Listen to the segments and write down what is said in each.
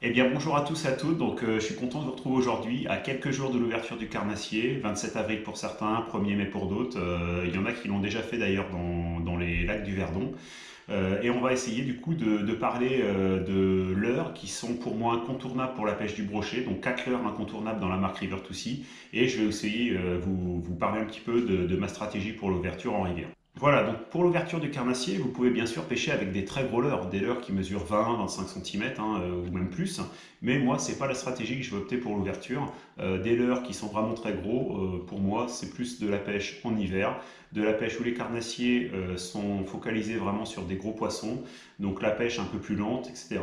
Eh bien, bonjour à tous et à toutes. Je suis content de vous retrouver aujourd'hui à quelques jours de l'ouverture du Carnassier, 27 avril pour certains, 1er mai pour d'autres. Il y en a qui l'ont déjà fait d'ailleurs dans les lacs du Verdon. Et on va essayer du coup de parler de leurres qui sont pour moi incontournables pour la pêche du brochet, donc 4 leurres incontournables dans la marque River to Sea. Et je vais essayer vous parler un petit peu de ma stratégie pour l'ouverture en rivière. Voilà, donc pour l'ouverture du carnassier, vous pouvez bien sûr pêcher avec des très gros leurres, des leurres qui mesurent 20-25 cm ou même plus. Mais moi, c'est pas la stratégie que je vais opter pour l'ouverture. Des leurres qui sont vraiment très gros, pour moi, c'est plus de la pêche en hiver, de la pêche où les carnassiers sont focalisés vraiment sur des gros poissons, donc la pêche un peu plus lente, etc.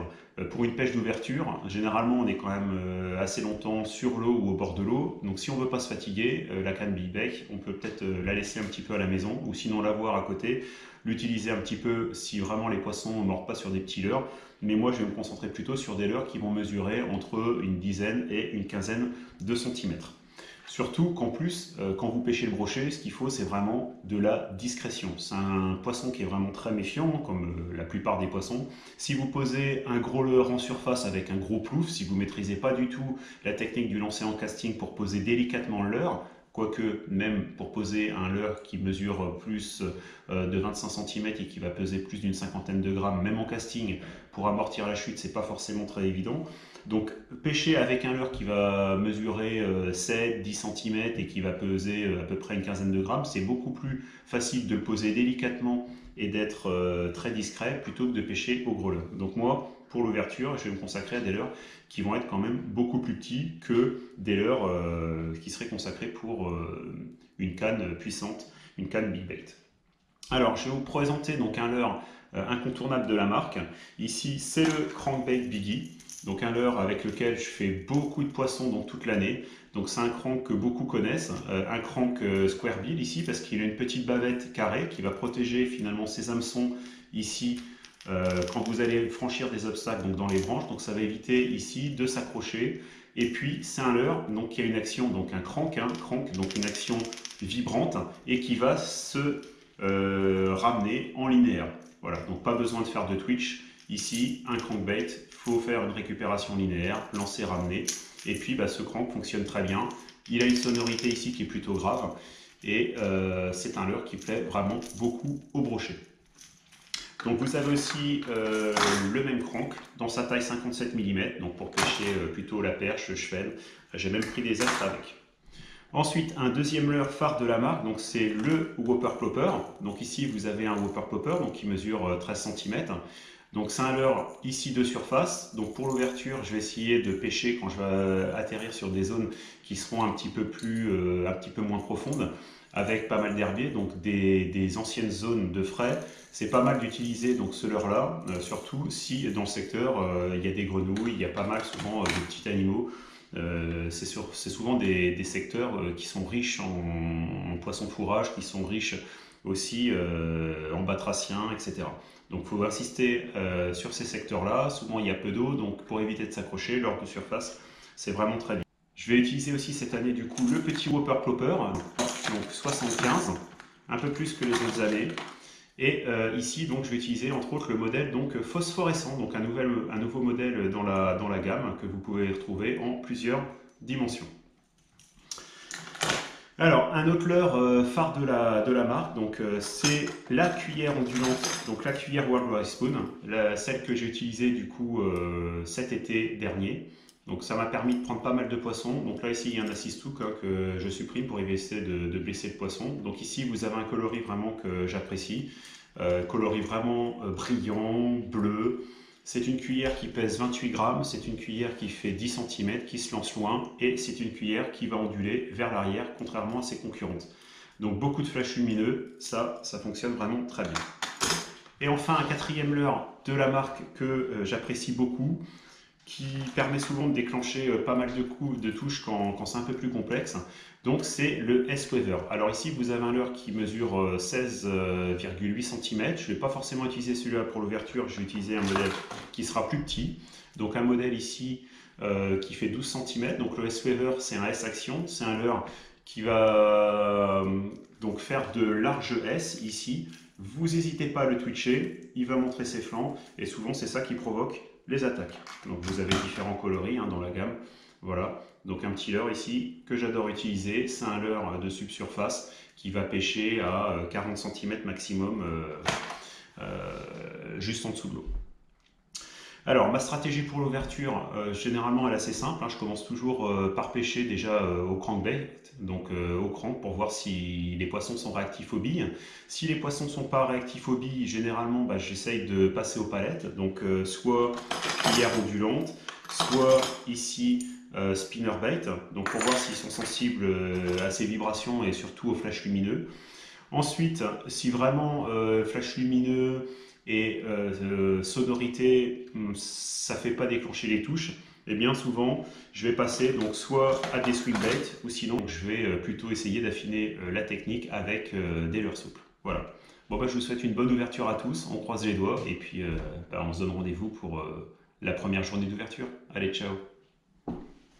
Pour une pêche d'ouverture, généralement on est quand même assez longtemps sur l'eau ou au bord de l'eau, donc si on ne veut pas se fatiguer, la canne Big Bec, on peut peut-être la laisser un petit peu à la maison, ou sinon l'avoir à côté, l'utiliser un petit peu si vraiment les poissons ne mordent pas sur des petits leurres, mais moi je vais me concentrer plutôt sur des leurres qui vont mesurer entre une dizaine et une quinzaine de centimètres. Surtout qu'en plus, quand vous pêchez le brochet, ce qu'il faut, c'est vraiment de la discrétion. C'est un poisson qui est vraiment très méfiant, comme la plupart des poissons. Si vous posez un gros leurre en surface avec un gros plouf, si vous ne maîtrisez pas du tout la technique du lancer en casting pour poser délicatement le leurre, quoique même pour poser un leurre qui mesure plus de 25 cm et qui va peser plus d'une cinquantaine de grammes, même en casting, pour amortir la chute, c'est pas forcément très évident. Donc pêcher avec un leurre qui va mesurer 7-10 cm et qui va peser à peu près une quinzaine de grammes, c'est beaucoup plus facile de le poser délicatement et d'être très discret plutôt que de pêcher au gros leurre. Donc moi, pour l'ouverture, je vais me consacrer à des leurres qui vont être quand même beaucoup plus petits que des leurres qui seraient consacrés pour une canne puissante, une canne Big Bait. Alors, je vais vous présenter donc un leurre incontournable de la marque. Ici, c'est le Crankbait Biggie, donc un leurre avec lequel je fais beaucoup de poissons donc toute l'année. Donc c'est un crank que beaucoup connaissent, un crank square bill ici parce qu'il a une petite bavette carrée qui va protéger finalement ses hameçons ici quand vous allez franchir des obstacles donc dans les branches. Donc ça va éviter ici de s'accrocher. Et puis c'est un leurre donc qui a une action, donc un crank, donc une action vibrante et qui va se ramener en linéaire. Voilà, donc pas besoin de faire de twitch. Ici, un crankbait, il faut faire une récupération linéaire, lancer, ramener. Et puis ce crank fonctionne très bien. Il a une sonorité ici qui est plutôt grave. Et c'est un leurre qui plaît vraiment beaucoup au brochet. Donc vous avez aussi le même crank dans sa taille 57 mm, donc pour pêcher plutôt la perche, le chevel. J'ai même pris des astres avec. Ensuite, un deuxième leurre phare de la marque, donc c'est le Whopper Plopper. Donc ici, vous avez un Whopper Plopper donc qui mesure 13 cm. Donc c'est un leurre ici de surface. Donc pour l'ouverture, je vais essayer de pêcher quand je vais atterrir sur des zones qui seront un petit peu moins profondes, avec pas mal d'herbiers, donc des anciennes zones de frais. C'est pas mal d'utiliser donc ce leurre-là, surtout si dans le secteur il y a des grenouilles, il y a pas mal souvent de petits animaux. C'est souvent des secteurs qui sont riches en poissons fourrage, qui sont riches aussi en batraciens, etc. Donc il faut insister sur ces secteurs-là. Souvent il y a peu d'eau, donc pour éviter de s'accrocher, l'heure de surface, c'est vraiment très bien. Je vais utiliser aussi cette année du coup le petit Whopper Plopper, donc 75, un peu plus que les autres années. Et ici, donc, je vais utiliser entre autres le modèle donc, phosphorescent, donc un nouveau modèle dans la gamme que vous pouvez retrouver en plusieurs dimensions. Alors, un autre leurre phare de la marque, donc c'est la cuillère ondulante, donc la cuillère Worldwide Spoon, celle que j'ai utilisée du coup cet été dernier. Donc ça m'a permis de prendre pas mal de poissons. Donc là ici il y a un assist hook que je supprime pour éviter de blesser le poisson. Donc ici vous avez un coloris vraiment que j'apprécie. Coloris vraiment brillant, bleu. C'est une cuillère qui pèse 28 grammes, c'est une cuillère qui fait 10 cm, qui se lance loin, et c'est une cuillère qui va onduler vers l'arrière, contrairement à ses concurrentes. Donc beaucoup de flash lumineux, ça fonctionne vraiment très bien. Et enfin un quatrième leurre de la marque que j'apprécie beaucoup, qui permet souvent de déclencher pas mal de coups de touche quand c'est un peu plus complexe. Donc c'est le S-Weather. Alors ici vous avez un leurre qui mesure 16,8 cm. Je ne vais pas forcément utiliser celui-là pour l'ouverture, je vais utiliser un modèle qui sera plus petit. Donc un modèle ici qui fait 12 cm. Donc le S-Weather c'est un S-Action, c'est un leurre qui va donc faire de large S ici. Vous n'hésitez pas à le twitcher, il va montrer ses flancs et souvent c'est ça qui provoque les attaques. Donc vous avez différents coloris dans la gamme. Voilà, donc un petit leurre ici que j'adore utiliser, c'est un leurre de subsurface qui va pêcher à 40 cm maximum juste en dessous de l'eau. Alors, ma stratégie pour l'ouverture, généralement, elle est assez simple. Je commence toujours par pêcher déjà au crankbait, donc au crank, pour voir si les poissons sont réactifs aux billes. Si les poissons ne sont pas réactifs aux billes, généralement, j'essaye de passer aux palettes, donc soit cuillère ondulante, soit ici spinnerbait, donc pour voir s'ils sont sensibles à ces vibrations et surtout aux flashs lumineux. Ensuite, si vraiment flash lumineux et sonorité, ça ne fait pas déclencher les touches, et bien souvent, je vais passer donc soit à des swingbaits, ou sinon je vais plutôt essayer d'affiner la technique avec des leurres souples. Voilà. Bon, je vous souhaite une bonne ouverture à tous, on croise les doigts, et puis on se donne rendez-vous pour la première journée d'ouverture. Allez, ciao!